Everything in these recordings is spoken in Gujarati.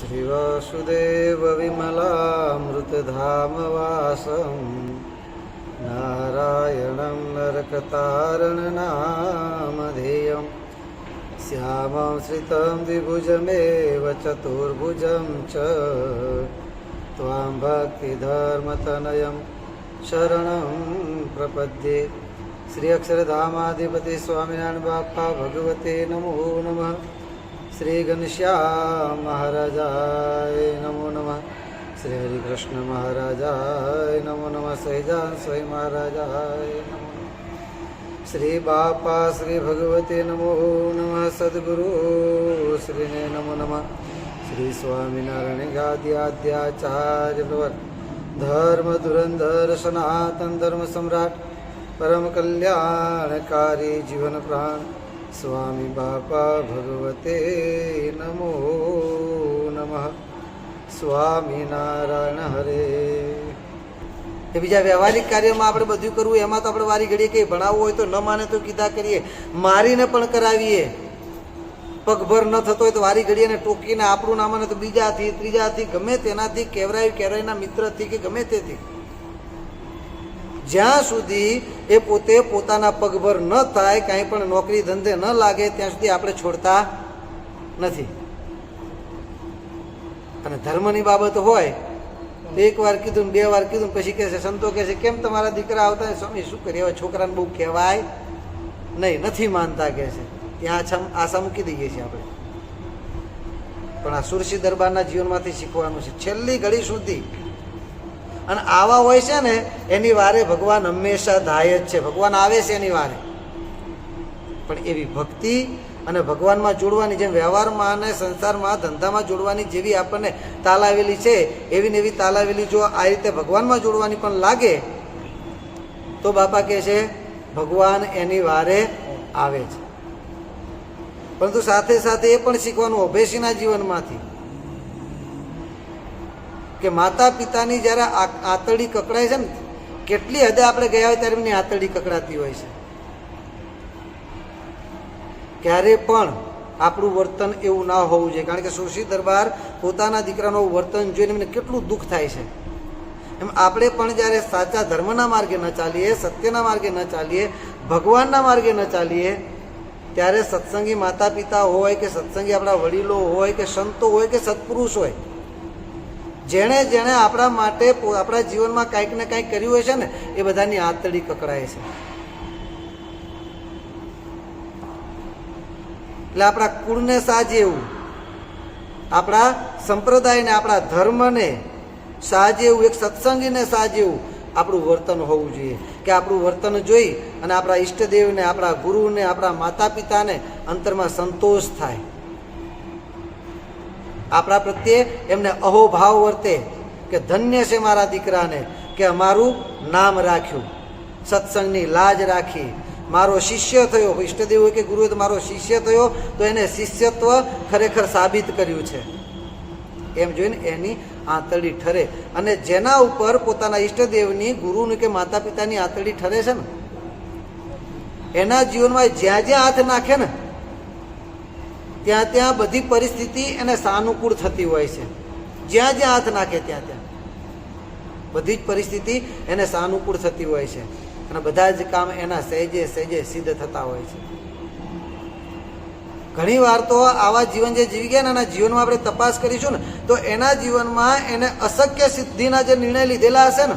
श्रीवासुदेवविमलामृतधामवासं नारायणं नरकतारणनामधेयं श्यामं श्रितं द्विभुजमेव चतुर्भुजं च त्वां भक्तिधर्मतनयं शरणं प्रपद्ये। श्री अक्षरधामाधिपति स्वामिनारायण बापा भगवते नमो नमः। श्री घनश्याम महाराजाय नमो नमः। श्री हरिकृष्ण महाराजाय नमो नमः। सहजान स्वयं महाराजाय नमो नमः। श्री बापा श्री भगवते नमो नमः। सद्गुरु श्री ने नमो नमः। श्री स्वामिनारायण गाद्याद्याचार्य प्रवर धर्म धुरंधर सनातन धर्म सम्राट परम कल्याणकारी जीवन प्राण स्वामी बापा भगवते नमो नमः। स्वामीनारायण हरे। એ બીજા વ્યવહારિક કાર્યમાં આપણે બધું કરવું, એમાં તો આપણે વારી ઘડીએ કંઈ ભણાવવું હોય તો ન માને તો કીધા કરીએ, મારીને પણ કરાવીએ. પગભર ન થતો હોય તો વારી ઘડીએ ટોકીને આપણું ના માને તો બીજાથી ત્રીજાથી ગમે તેનાથી કેવરાઈના મિત્રથી કે ગમે તેથી, જ્યાં સુધી એ પોતે પોતાના પગભર ન થાય, કાંઈ પણ નોકરી ધંધે ન લાગે ત્યાં સુધી આપણે છોડતા નથી. અને ધર્મની બાબત હોય તો એક વાર કીધું, બે વાર કીધું, પછી કહે છે, સંતો કહે છે, કેમ તમારા દીકરા આવતા? સ્વામી શું કરીએ, હવે છોકરાને બહુ કહેવાય નહીં, નથી માનતા કહે છે. ત્યાં આશા મૂકી દઈએ છીએ આપણે. પણ આ સુરસી દરબારના જીવનમાંથી શીખવાનું છે છેલ્લી ઘડી સુધી. અને આવા હોય છે ને એની વારે ભગવાન હંમેશા ધાય જ છે. ભગવાન આવે છે એની વારે, પણ એવી ભક્તિ અને ભગવાનમાં જોડવાની, જેમ વ્યવહારમાં અને સંસારમાં ધંધામાં જોડવાની જેવી આપણને તાલાવેલી છે, એવી ને એવી તાલાવેલી જો આ રીતે ભગવાનમાં જોડવાની પણ લાગે તો બાપા કહે છે ભગવાન એની વારે આવે છે. પરંતુ સાથે સાથે એ પણ શીખવાનું અભેસીના જીવનમાંથી કે માતા પિતાની જ્યારે આંતરડી કકડાય છે ને, કેટલી હદે આપણે ગયા હોય ત્યારે એમની આંતરડી કકડાતી હોય છે. ક્યારે પણ આપણું વર્તન એવું ના હોવું જોઈએ, કારણ કે સુરસી દરબાર પોતાના દીકરાનું વર્તન જોઈને એમને કેટલું દુઃખ થાય છે. એમ આપણે પણ જ્યારે સાચા ધર્મના માર્ગે ન ચાલીએ, સત્યના માર્ગે ન ચાલીએ, ભગવાનના માર્ગે ન ચાલીએ, ત્યારે સત્સંગી માતા પિતા હોય કે સત્સંગી આપણા વડીલો હોય કે સંતો હોય કે સત્પુરુષ હોય, જેણે જેણે આપણા માટે આપણા જીવનમાં કાંઈક ને કાંઈક કર્યું હોય છે ને, એ બધાની આંતરડી કકડાય છે. એટલે આપણા કુળને સાજે એવું, આપણા સંપ્રદાયને, આપણા ધર્મને સાજે એવું, એક સત્સંગીને સાજે એવું આપણું વર્તન હોવું જોઈએ. કે આપણું વર્તન જોઈ અને આપણા ઈષ્ટદેવને, આપણા ગુરુને, આપણા માતા પિતાને અંતરમાં સંતોષ થાય. આપણા પ્રત્યે એમને અહોભાવ વર્તે કે ધન્ય છે મારા દીકરાને કે અમારું નામ રાખ્યું, સત્સંગની લાજ રાખી, મારો શિષ્ય થયો. ઈષ્ટદેવ હોય કે ગુરુ હોય તો મારો શિષ્ય થયો, તો એને શિષ્યત્વ ખરેખર સાબિત કર્યું છે એમ જોઈને એની આંતરડી ઠરે. અને જેના ઉપર પોતાના ઈષ્ટદેવની, ગુરુની કે માતા પિતાની આંતરડી ઠરે છે ને, એના જીવનમાં જ્યાં જ્યાં હાથ નાખે ને ત્યાં ત્યાં બધી પરિસ્થિતિ એને સાનુકૂળ થતી હોય છે. જ્યાં જ્યાં હાથ નાખે ત્યાં ત્યાં બધી જ પરિસ્થિતિ એને સાનુકૂળ થતી હોય છે. અને બધા જ કામ એના સહેજે સહેજે સિદ્ધ થતા હોય છે. ઘણી વાર તો આવા જીવન જે જીવી ગયા ને, એના જીવનમાં આપણે તપાસ કરીશું ને, તો એના જીવનમાં એને અશક્ય સિદ્ધિના જે નિર્ણય લીધેલા હશે ને,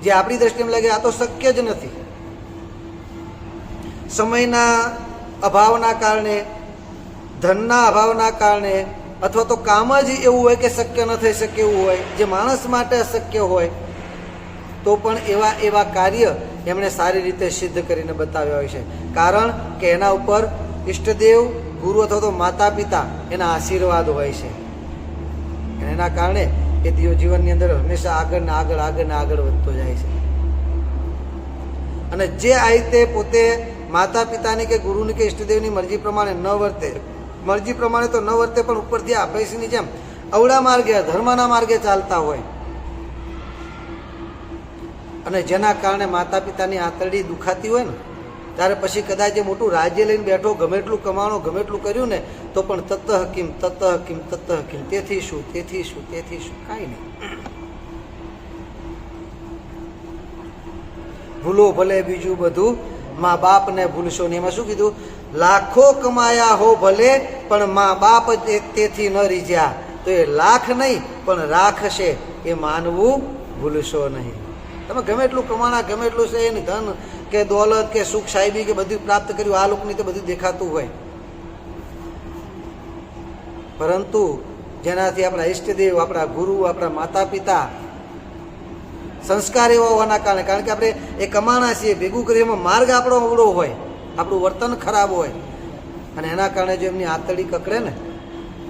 જે આપણી દ્રષ્ટિએ લાગે આ તો શક્ય જ નથી, સમયના અભાવના કારણે, ધનના અભાવના કારણે, અથવા તો કામ જ એવું હોય કે શક્ય ન થઈ શકે એવું હોય, જે માણસ માટે અશક્ય હોય, તો પણ એવા એવા કાર્ય એમણે સારી રીતે સિદ્ધ કરીને બતાવ્યા હોય છે. કારણ કે એના ઉપર ઈષ્ટદેવ, ગુરુ અથવા તો માતા પિતા એના આશીર્વાદ હોય છે. એના કારણે એ જીવનની અંદર હંમેશા આગળ ને આગળ, આગળ ને આગળ વધતો જાય છે. અને જે આ રીતે પોતે માતા પિતાની કે ગુરુની કે ઈષ્ટદેવની મરજી પ્રમાણે ન વર્તે, મરજી પ્રમાણે તો ન વર્તે, પણ ઉપરથી આભેસીની જેમ અવળા માર્ગે, ધર્મના માર્ગે ચાલતા હોય, અને જેના કારણે માતા પિતાની આંતરડી દુખાતી હોય ને, ત્યારે પછી કદાચ એ મોટું રાજ્ય લઈને બેઠો, ગમે એટલું કમાણો, ગમે એટલું કર્યું ને, તો તો પણ તતઃ કિમ તતઃ કિમ તતઃ કિમ, તેથી શું તેથી શું તેથી શું, કાંઈ નહીં. ભૂલો ભલે બીજું બધું, મા બાપને ભૂલશો નહીં. એમાં શું કીધું? લાખો કમાયા હો ભલે, પણ મા બાપ તેથી ન રીઝ્યા. તો એ લાખ નહીં પણ રાખશે, એ માનવું ભૂલશો નહીં. તમે ગમે એટલું કમાણા, ગમે એટલું છે એની ધન કે દોલત કે સુખ સાહેબી કે બધું પ્રાપ્ત કર્યું, આ લોકોની તો બધું દેખાતું હોય, પરંતુ જેનાથી આપણા ઈષ્ટદેવ, આપણા ગુરુ, આપણા માતા પિતા સંસ્કાર એવા હોવાના કારણે, કારણ કે આપણે એ કમાણા છીએ, ભેગું કરી એમાં માર્ગ આપણો અવળો હોય, આપણું વર્તન ખરાબ હોય, અને એના કારણે જો એમની આંતળી કકડે ને,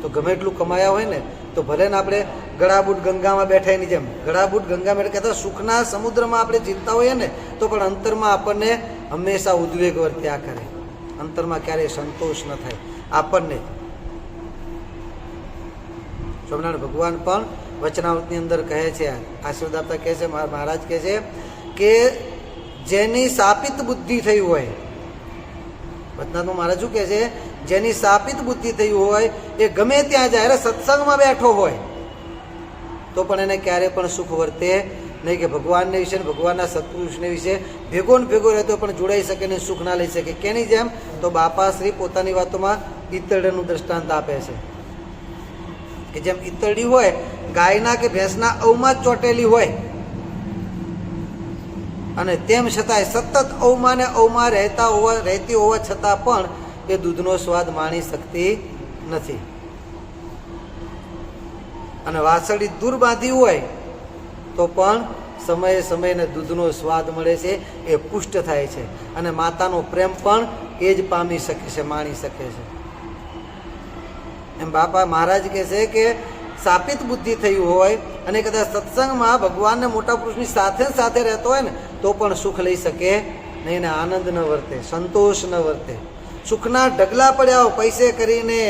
તો ગમે એટલું કમાયા હોય ને, તો ભલે ને આપણે ગળાબૂટ ગંગામાં બેઠા એની જેમ, ગળાબૂટ ગંગામાં એટલે કહેતા સુખના સમુદ્રમાં આપણે જીવતા હોઈએ ને, તો પણ અંતરમાં આપણને હંમેશા ઉદ્વેગ વર્ત્યા કરે, અંતરમાં ક્યારેય સંતોષ ન થાય આપણને. સ્વામિનારાયણ ભગવાન પણ વચનાવૃતની અંદર કહે છે, આશીર્વાદ આપતા કહે છે, મહારાજ કહે છે કે જેની શાપિત બુદ્ધિ થઈ હોય, વચનાત્મા મહારાજ શું કહે છે? જેની શાપિત બુદ્ધિ થઈ હોય એ ગમે ત્યાં જાય, સત્સંગમાં બેઠો હોય તો પણ એને ક્યારેય પણ સુખ વર્તે નહીં, કે ભગવાનને વિશે, ભગવાનના સત્પુરુષને વિશે ભેગો ને ભેગો રહેતો પણ જોડાઈ શકે ને સુખ ના લઈ શકે. કેની જેમ? તો બાપા શ્રી પોતાની વાતોમાં ઈતરડાનું દ્રષ્ટાંત આપે છે કે જેમ ઈતરડી હોય ગાયના કે ભેંસના અવમાં જ ચોટેલી હોય, અને તેમ છતાંય સતત અવમાં ને અવમાં રહેતી હોવા છતાં પણ એ દૂધનો સ્વાદ માણી શકતી નથી. અને વાસળી દૂર બાંધી હોય તો પણ સમયે સમયે દૂધનો સ્વાદ મળે છે, એ પુષ્ટ થાય છે, અને માતાનો પ્રેમ પણ એ જ પામી શકે છે, માણી શકે છે. એમ બાપા મહારાજ કહે છે કે શાપિત બુદ્ધિ થયું હોય અને કદાચ સત્સંગમાં ભગવાનને મોટા પુરુષની સાથે સાથે રહેતો હોય ને, તો પણ સુખ લઈ શકે નહીં, ને આનંદ ન વર્તે, સંતોષ ન વર્તે. સુખના ઢગલા પડ્યા હોય, પૈસે કરીને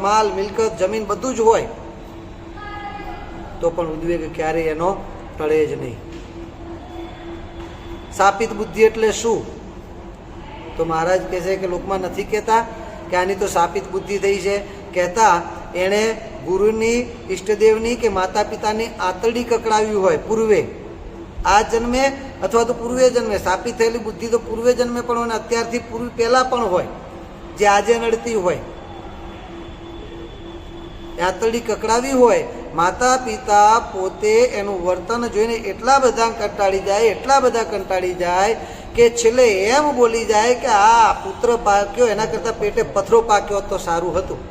માલ મિલકત જમીન બધું જ હોય, તો પણ ઉદ્વેગ ક્યારેય એનો ટળે જ નહીં. શાપિત બુદ્ધિ એટલે શું? તો મહારાજ કહે છે કે લોકમાં નથી કહેતા કે આની તો શાપિત બુદ્ધિ થઈ છે, કહેતા એણે ગુરુની, ઈષ્ટદેવની કે માતા પિતાની આંતરડી કકડાવી હોય પૂર્વે, આ જન્મે અથવા તો પૂર્વે જન્મે. શાપિત થયેલી બુદ્ધિ તો પૂર્વે જન્મે પણ હોય, અત્યારથી પહેલા પણ હોય, જે આજે નડતી હોય. આંતરડી કકડાવી હોય, માતા પિતા પોતે એનું વર્તન જોઈને એટલા બધા કંટાળી જાય કે છેલ્લે એમ બોલી જાય કે આ પુત્ર પાક્યો એના કરતાં પેટે પથરો પાક્યો તો સારું હતું.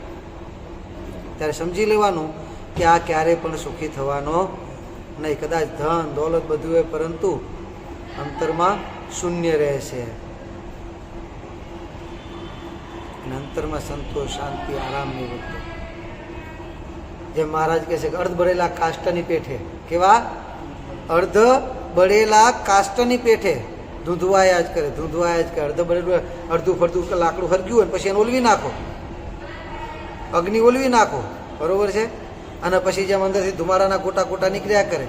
ત્યારે સમજી લેવાનું કે આ ક્યારેય પણ સુખી થવાનો નહીં. કદાચ ધન દોલત બધું હોય, પરંતુ અંતરમાં શૂન્ય રહે છે, અને અંતરમાં સંતોષ, શાંતિ, આરામ નહીં વધતો. જેમ મહારાજ કહે છે કે અર્ધ બળેલા કાષ્ટની પેઠે, કેવા? અર્ધ બળેલા કાષ્ટની પેઠે ધૂંધવાયા જ કરે. અર્ધ બળેલું, અડધું ફરધું લાકડું હરગ્યું હોય પછી એને ઓલવી નાખો, અગ્નિ ઓલવી નાખો, બરોબર છે, અને પછી જેમ અંદરથી ધુમાડાના કોટા નીકળ્યા કરે,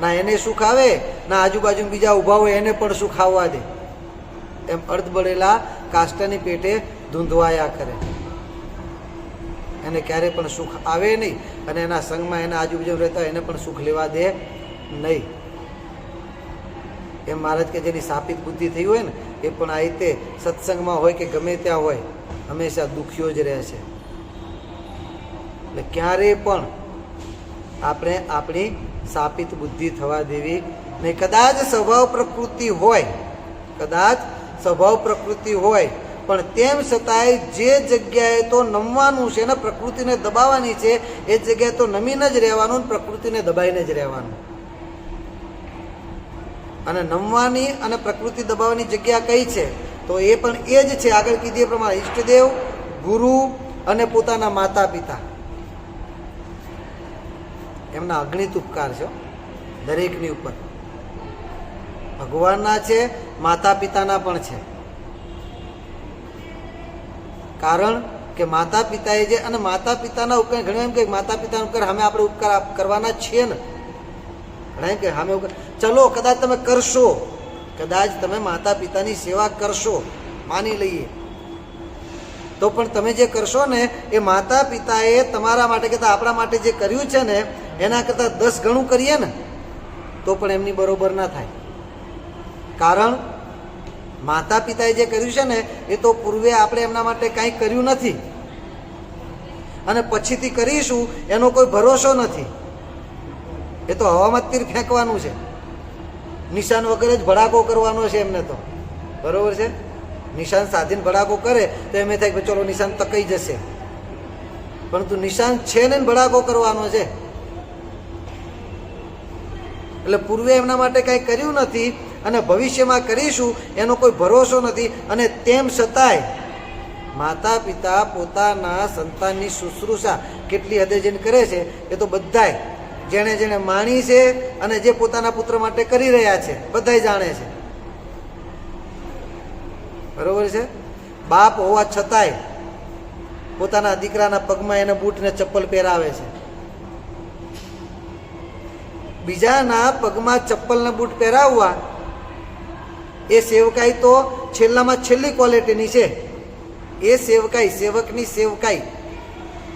ના એને સુખ આવે, ના આજુબાજુ બીજા ઊભા હોય એને પણ સુખ આવવા દે. એમ અર્ધ બળેલા કાષ્ટની પેટે ધૂંધવાયા કરે, એને ક્યારે પણ સુખ આવે નહીં, અને એના સંગમાં એના આજુબાજુ રહેતા હોય એને પણ સુખ લેવા દે નહીં. એમ મહારાજ કે જેની શાપિત બુદ્ધિ થઈ હોય ને, એ પણ આ રીતે સત્સંગમાં હોય કે ગમે ત્યાં હોય, હંમેશા દુખ્યો જ રહે છે. એટલે ક્યારેય પણ આપણે આપણી શાપિત બુદ્ધિ થવા દેવી નહીં. કદાચ સ્વભાવ પ્રકૃતિ હોય, પણ તેમ છતાંય જે જગ્યાએ તો નમવાનું છે ને પ્રકૃતિને દબાવવાની છે, એ જગ્યાએ તો નમીને જ રહેવાનું, પ્રકૃતિને દબાઈને જ રહેવાનું. અને નમવાની અને પ્રકૃતિ દબાવવાની જગ્યા કઈ છે? તો એ પણ એ જ છે, આગળ કીધી એ પ્રમાણે ઈષ્ટદેવ, ગુરુ અને પોતાના માતા પિતા. એમના અગણિત ઉપકાર છે દરેકની ઉપર. ભગવાનના છે, માતા પિતાના પણ છે. કારણ કે માતા પિતાએ જે, અને માતા પિતાના ઉપકાર ઘણા એમ કે માતા પિતાના ઉપકાર અમે આપણે ઉપકાર કરવાના છીએ ને, ઘણા એમ કે અમે ચલો કદાચ તમે કરશો, કદાચ તમે માતા પિતાની સેવા કરશો, માની લઈએ, તો પણ તમે જે કરશો ને એ માતા પિતાએ તમારા માટે કહેતા આપણા માટે જે કર્યું છે ને એના કરતાં 10 ગણું કરીએ ને તો પણ એમની બરોબર ના થાય. કારણ માતા પિતાએ જે કર્યું છે ને એ તો પૂર્વે આપણે એમના માટે કાંઈ કર્યું નથી અને પછીથી કરીશું એનો કોઈ ભરોસો નથી. એ તો હવામાં તીર ફેંકવાનું છે, નિશાન વગર જ ભડાકો કરવાનો છે એમને તો. બરોબર છે? નિશાન સાધીને ભડાકો કરે તો એમ થાય કે ચલો નિશાન તકાઈ જશે, પરંતુ નિશાન છે ને ભડાકો કરવાનો છે. એટલે પૂર્વે એમના માટે કાંઈ કર્યું નથી અને ભવિષ્યમાં કરીશું એનો કોઈ ભરોસો નથી. અને તેમ છતાંય માતા પિતા પોતાના સંતાનની શુશ્રૂષા કેટલી હદે જઈને કરે છે એ તો બધાય જેણે જેણે માણી છે અને જે પોતાના પુત્ર માટે કરી રહ્યા છે બધાય જાણે છે. બરોબર છે? બાપ હોવા છતાંય પોતાના દીકરાના પગમાં એને બૂટ ને ચપ્પલ પહેરાવે છે. બીજાના પગમાં ચપ્પલ ને બૂટ પહેરાવવા એ સેવકાઈ તો છેલ્લામાં છેલ્લી ક્વોલિટીની છે. એ સેવકાઈ, સેવકની સેવકાઈ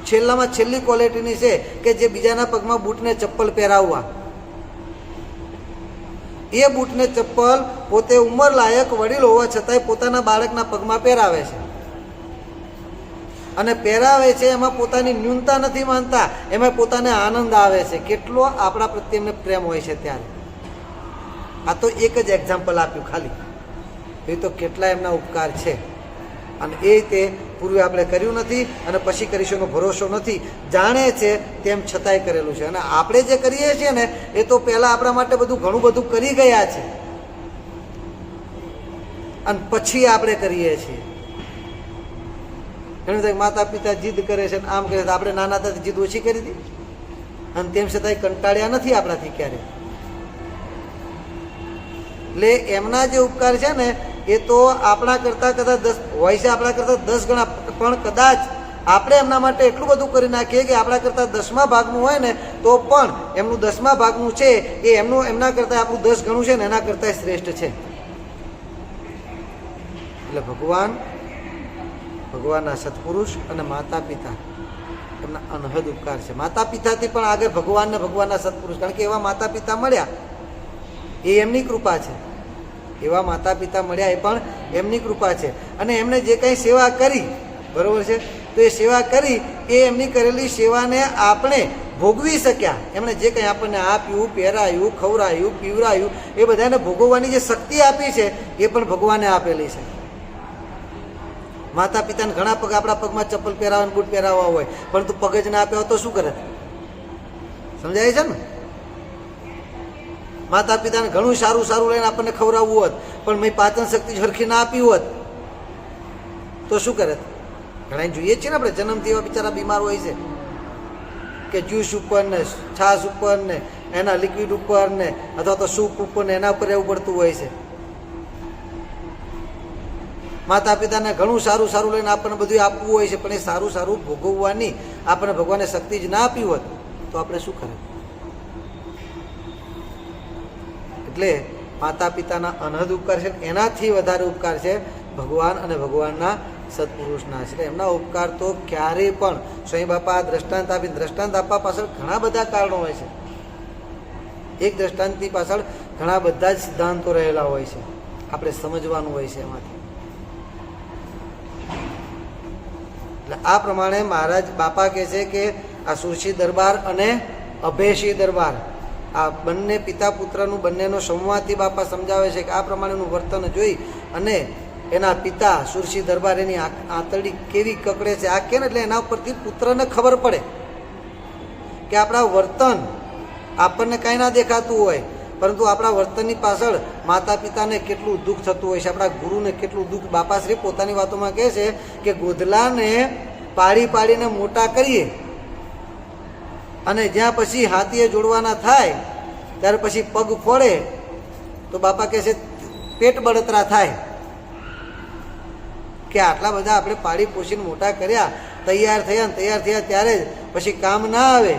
છેલ્લામાં છેલ્લી ક્વોલિટીની છે કે જે બીજાના પગમાં બૂટને ચપ્પલ પહેરાવવા. એ બૂટને ચપ્પલ પોતે ઉંમર લાયક વડીલ હોવા છતાંય પોતાના બાળકના પગમાં પહેરાવે છે અને પહેરાવે છે એમાં પોતાની ન્યૂનતા નથી માનતા, એમાં પોતાને આનંદ આવે છે. કેટલો આપણા પ્રત્યે એમને પ્રેમ હોય છે ત્યારે. આ તો એક જ એક્ઝામ્પલ આપ્યું ખાલી, એ તો કેટલા એમના ઉપકાર છે. અને એ તે પૂર્વે આપણે કર્યું નથી અને પછી કરીશું એનો ભરોસો નથી. જાણે છે તેમ છતાંય કરેલું છે. અને આપણે જે કરીએ છીએ ને એ તો પહેલાં આપણા માટે બધું ઘણું બધું કરી ગયા છે અને પછી આપણે કરીએ છીએ. ઘણી વખત માતા પિતા જીદ કરે છે આમ કરે છે, આપણે નાના હતા જીદ ઓછી કરી હતી અને તેમ છતાંય કંટાળ્યા નથી આપણાથી ક્યારે. એટલે એમના જે ઉપકાર છે ને એ તો આપણા કરતાં કદાચ 10 હોય છે, આપણા કરતાં 10 ગણા, પણ કદાચ આપણે એમના માટે એટલું બધું કરી નાખીએ કે આપણા કરતાં 10મા ભાગનું હોય ને તો પણ એમનું 10મા ભાગનું છે એ એમના કરતાં આપણું 10 ગણું છે ને એના કરતાં શ્રેષ્ઠ છે. એટલે ભગવાનના સત્પુરુષ અને માતા પિતા એમના અનહદ ઉપકાર છે. માતા પિતાથી પણ આગળ ભગવાનના સત્પુરુષ, કારણ કે એવા માતા પિતા મળ્યા એ એમની કૃપા છે. એવા માતા પિતા મળ્યા એ પણ એમની કૃપા છે. અને એમને જે કંઈ સેવા કરી, બરોબર છે, તો એ સેવા કરી એ એમની કરેલી સેવાને આપણે ભોગવી શક્યા. એમણે જે કંઈ આપણને આપ્યું, પહેરાયું, ખવડાયું, પીવરાયું એ બધાને ભોગવવાની જે શક્તિ આપી છે એ પણ ભગવાને આપેલી છે. માતા પિતાને ઘણા પગ આપણા પગમાં ચપ્પલ પહેરાવા, બૂટ પહેરાવવા હોય, પરંતુ પગ જ ના આપ્યા તો શું કરે? સમજાય છે ને? માતા પિતાને ઘણું સારું સારું લઈને આપણને ખવડાવવું હોત પણ મેં પાચન શક્તિ સરખી ના આપી હોત તો શું કરે? ઘણા જોઈએ છીએ ને આપણે, જન્મથી એવા બિચારા બીમાર હોય છે કે જ્યુસ ઉપર ને છાશ ઉપર ને એના લિક્વિડ ઉપર ને અથવા તો સૂપ ઉપર ને એના ઉપર રહેવું પડતું હોય છે. માતા પિતાને ઘણું સારું સારું લઈને આપણને બધું આપવું હોય છે પણ એ સારું સારું ભોગવવાની આપણને ભગવાને શક્તિ જ ના આપી હોત તો આપણે શું કરે? એટલે માતા પિતાના અનહદ ઉપકાર છે, એનાથી વધારે ઉપકાર છે ભગવાન અને ભગવાનના સત્પુરુષના છે. એમના ઉપકાર તો ક્યારેય પણ સ્વામી બાપા દ્રષ્ટાંત આપી, દ્રષ્ટાંત આપવા પાછળ ઘણા બધા કારણો હોય છે. એક દ્રષ્ટાંતની પાછળ ઘણા બધા જ સિદ્ધાંતો રહેલા હોય છે, આપણે સમજવાનું હોય છે એમાંથી. એટલે આ પ્રમાણે મહારાજ બાપા કહે છે કે આ સુરશી દરબાર અને અભયસિંહ દરબાર, આ બંને પિતા પુત્રનું બંનેનો સંવાદથી બાપા સમજાવે છે કે આ પ્રમાણેનું વર્તન જોઈ અને એના પિતા સુરશી દરબાર એની આંતરડી કેવી કકડે છે આ કે ને, એટલે એના ઉપરથી પુત્રને ખબર પડે કે આપણા વર્તન આપણને કાંઈ ના દેખાતું હોય પરંતુ આપણા વર્તનની પાછળ માતા પિતાને કેટલું દુઃખ થતું હોય છે, આપણા ગુરુને કેટલું દુઃખ. બાપાશ્રી પોતાની વાતોમાં કહે છે કે ગોધલાને પાડી પાડીને મોટા કરીએ અને જ્યાં પછી હાથીએ જોડવાના થાય ત્યારે પછી પગ ફોડે તો બાપા કહે છે પેટ બળતરા થાય કે આટલા બધા આપણે પાડી પોષીને મોટા કર્યા, તૈયાર થયા ત્યારે જ પછી કામ ના આવે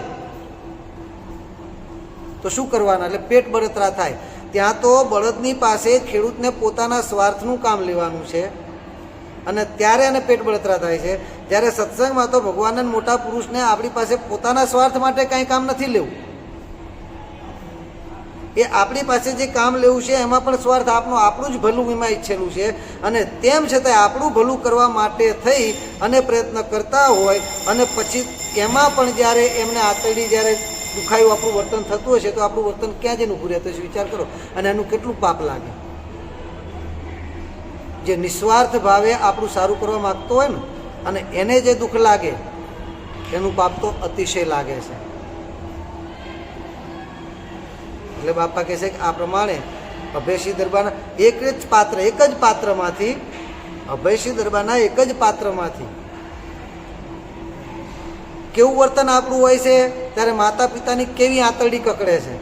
તો શું કરવાના? એટલે પેટ બળતરા થાય. ત્યાં તો બળદની પાસે ખેડૂતને પોતાના સ્વાર્થનું કામ લેવાનું છે અને ત્યારે એને પેટ બળતરા થાય છે. જ્યારે સત્સંગમાં તો ભગવાનના મોટા પુરુષને આપણી પાસે પોતાના સ્વાર્થ માટે કાંઈ કામ નથી લેવું. એ આપણી પાસે જે કામ લેવું છે એમાં પણ સ્વાર્થ આપણું જ ભલું એમાં ઈચ્છેલું છે. અને તેમ છતાં આપણું ભલું કરવા માટે થઈ અને પ્રયત્ન કરતા હોય અને પછી એમાં પણ જ્યારે એમને આતરડી જ્યારે દુખાયું આપણું વર્તન થતું હશે તો આપણું વર્તન ક્યાં જઈને ઊભું રહેતું હશે વિચાર કરો. અને એનું કેટલું પાપ લાગે. જે નિસ્વાર્થ ભાવે આપણું સારું કરવા માગતો હોય ને અને એને જે દુઃખ લાગે એનું પાપ તો અતિશય લાગે છે. એટલે બાપા કહે છે કે આ પ્રમાણે અભયસિંહ દરબારના એક જ પાત્રમાંથી અભયસિંહ દરબારના એક જ પાત્રમાંથી કેવું વર્તન આપણું હોય છે ત્યારે માતા પિતાની કેવી આંતરડી કકડે છે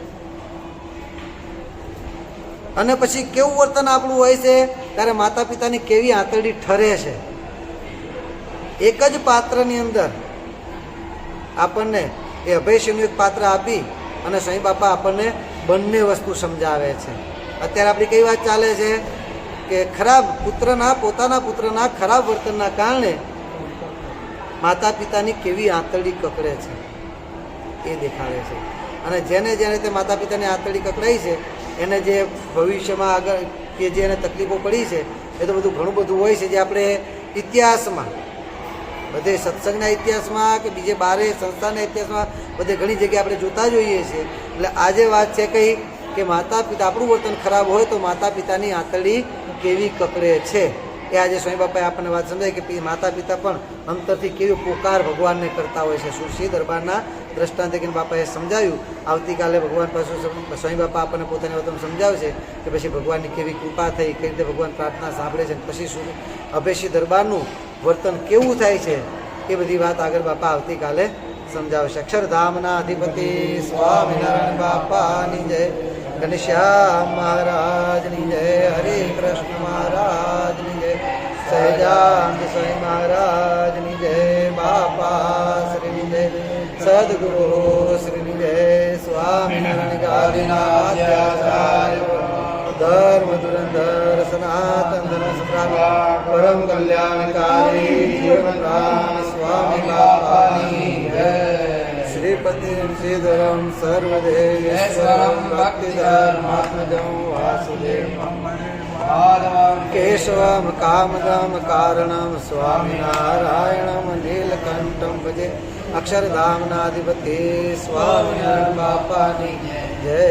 અને પછી કેવું વર્તન આપણું હોય છે ત્યારે માતા પિતાની કેવી આંતરડી ઠરે છે. એક જ પાત્રની અંદર આપણને એ અભયસિંહનું એક પાત્ર આપી અને સાંઈ બાપા આપણને બંને વસ્તુ સમજાવે છે. અત્યારે આપણી કઈ વાત ચાલે છે કે પોતાના પુત્રના ખરાબ વર્તનના કારણે માતા પિતાની કેવી આંતરડી કકડે છે એ દેખાડે છે. અને જેને તે માતા પિતાની આંતરડી કકડાઈ છે એને જે ભવિષ્યમાં આગળ કે જે એને તકલીફો પડી છે એ તો બધું ઘણું બધું હોય છે જે આપણે ઇતિહાસમાં બધે સત્સંગના ઇતિહાસમાં કે બીજે બારે સંસ્થાના ઇતિહાસમાં બધે ઘણી જગ્યાએ આપણે જોતા જોઈએ છીએ. એટલે આજે વાત છે કઈ કે માતા પિતા આપણું વર્તન ખરાબ હોય તો માતા પિતાની આંતરડી કેવી કકડે છે એ આજે સ્વામી બાપાએ આપણને વાત સમજાય કે માતા પિતા પણ અંતરથી કેવી પોકાર ભગવાનને કરતા હોય છે. સુરસિંહ દરબારના દ્રષ્ટાંતે કે બાપાએ સમજાવ્યું. આવતીકાલે ભગવાન પાછું સ્વામી બાપા આપણને પોતાની વાતમાં સમજાવશે કે પછી ભગવાનની કેવી કૃપા થઈ, કઈ રીતે ભગવાન પ્રાર્થના સાંભળે છે, પછી શું અભયસિંહ દરબારનું વર્તન કેવું થાય છે એ બધી વાત આગળ બાપા આવતીકાલે સમજાવશે. અક્ષરધામના અધિપતિ સ્વામિનારાયણ બાપાની જય, ઘનશ્યામ મહારાજની જય, હરે કૃષ્ણ મહારાજની જય, સહજાનંદ સ્વામી મહારાજની જય, બાપા શ્રીની જય, સદગુરુ શ્રીની જય, સ્વામિનારાયણ ગાદીનાચાર્ય ધર્મ ધુરંધર સનાતન ધર્મ સંગ્રામ પરમ કલ્યાણકારી જીવન રામ સ્વામી બાપાની જય. શ્રીપતિ શ્રીધરમ સર્વદેવેશ્વરમ ભક્તિધર્માત્મજં વાસુદેવમ કેશવમ કામદમ કારણમ સ્વામિનારાયણમ નીલકંઠમ ભજે. અક્ષરધામનાધિપતિ સ્વામિનારાયણ બાપાની જય.